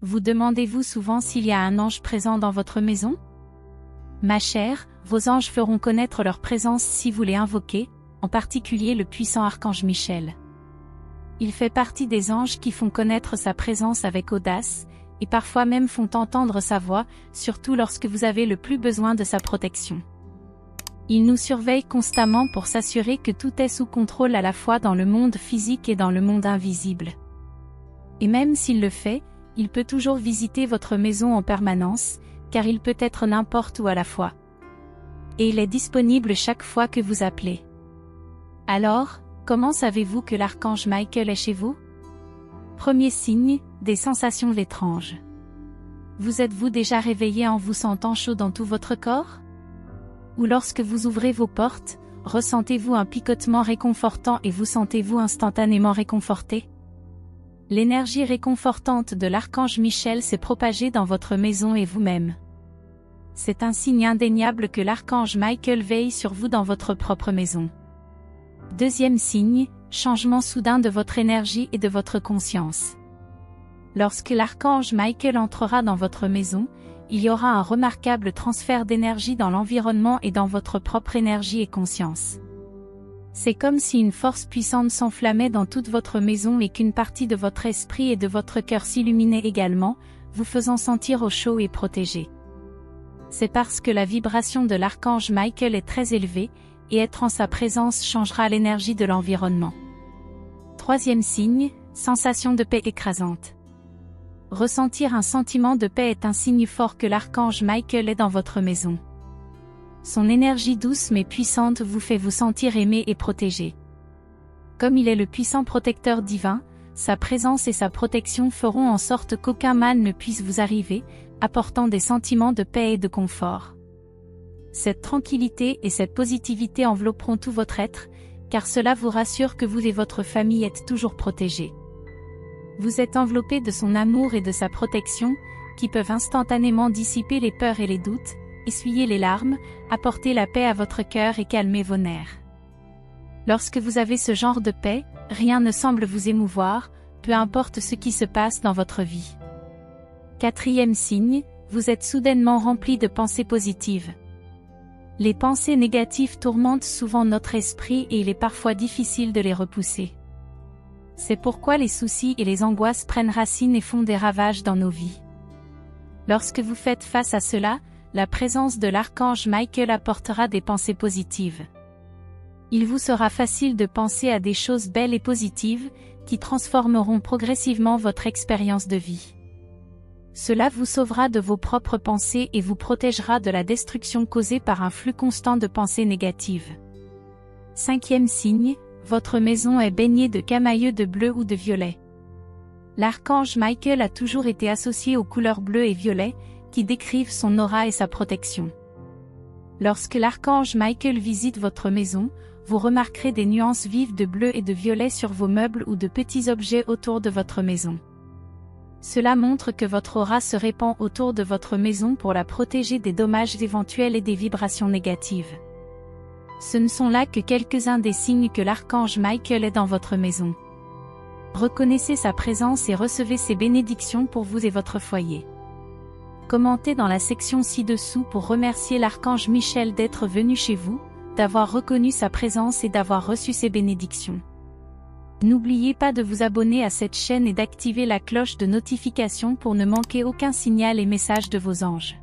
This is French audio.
Vous demandez-vous souvent s'il y a un ange présent dans votre maison? Ma chère, vos anges feront connaître leur présence si vous les invoquez, en particulier le puissant archange Michel. Il fait partie des anges qui font connaître sa présence avec audace, et parfois même font entendre sa voix, surtout lorsque vous avez le plus besoin de sa protection. Il nous surveille constamment pour s'assurer que tout est sous contrôle à la fois dans le monde physique et dans le monde invisible. Et même s'il le fait, il peut toujours visiter votre maison en permanence, car il peut être n'importe où à la fois. Et il est disponible chaque fois que vous appelez. Alors, comment savez-vous que l'archange Michael est chez vous? Premier signe, des sensations étranges. Vous êtes-vous déjà réveillé en vous sentant chaud dans tout votre corps? Ou lorsque vous ouvrez vos portes, ressentez-vous un picotement réconfortant et vous sentez-vous instantanément réconforté? L'énergie réconfortante de l'archange Michel s'est propagée dans votre maison et vous-même. C'est un signe indéniable que l'archange Michael veille sur vous dans votre propre maison. Deuxième signe, changement soudain de votre énergie et de votre conscience. Lorsque l'archange Michael entrera dans votre maison, il y aura un remarquable transfert d'énergie dans l'environnement et dans votre propre énergie et conscience. C'est comme si une force puissante s'enflammait dans toute votre maison et qu'une partie de votre esprit et de votre cœur s'illuminait également, vous faisant sentir au chaud et protégé. C'est parce que la vibration de l'archange Michael est très élevée, et être en sa présence changera l'énergie de l'environnement. Troisième signe, sensation de paix écrasante. Ressentir un sentiment de paix est un signe fort que l'archange Michael est dans votre maison. Son énergie douce mais puissante vous fait vous sentir aimé et protégé. Comme il est le puissant protecteur divin, sa présence et sa protection feront en sorte qu'aucun mal ne puisse vous arriver, apportant des sentiments de paix et de confort. Cette tranquillité et cette positivité envelopperont tout votre être, car cela vous rassure que vous et votre famille êtes toujours protégés. Vous êtes enveloppé de son amour et de sa protection, qui peuvent instantanément dissiper les peurs et les doutes, essuyer les larmes, apporter la paix à votre cœur et calmer vos nerfs. Lorsque vous avez ce genre de paix, rien ne semble vous émouvoir, peu importe ce qui se passe dans votre vie. Quatrième signe, vous êtes soudainement rempli de pensées positives. Les pensées négatives tourmentent souvent notre esprit et il est parfois difficile de les repousser. C'est pourquoi les soucis et les angoisses prennent racine et font des ravages dans nos vies. Lorsque vous faites face à cela, la présence de l'archange Michael apportera des pensées positives. Il vous sera facile de penser à des choses belles et positives, qui transformeront progressivement votre expérience de vie. Cela vous sauvera de vos propres pensées et vous protégera de la destruction causée par un flux constant de pensées négatives. Cinquième signe, votre maison est baignée de camaïeux de bleu ou de violet. L'archange Michael a toujours été associé aux couleurs bleu et violet, qui décrivent son aura et sa protection. Lorsque l'archange Michael visite votre maison, vous remarquerez des nuances vives de bleu et de violet sur vos meubles ou de petits objets autour de votre maison. Cela montre que votre aura se répand autour de votre maison pour la protéger des dommages éventuels et des vibrations négatives. Ce ne sont là que quelques-uns des signes que l'archange Michael est dans votre maison. Reconnaissez sa présence et recevez ses bénédictions pour vous et votre foyer. Commentez dans la section ci-dessous pour remercier l'archange Michel d'être venu chez vous, d'avoir reconnu sa présence et d'avoir reçu ses bénédictions. N'oubliez pas de vous abonner à cette chaîne et d'activer la cloche de notification pour ne manquer aucun signal et message de vos anges.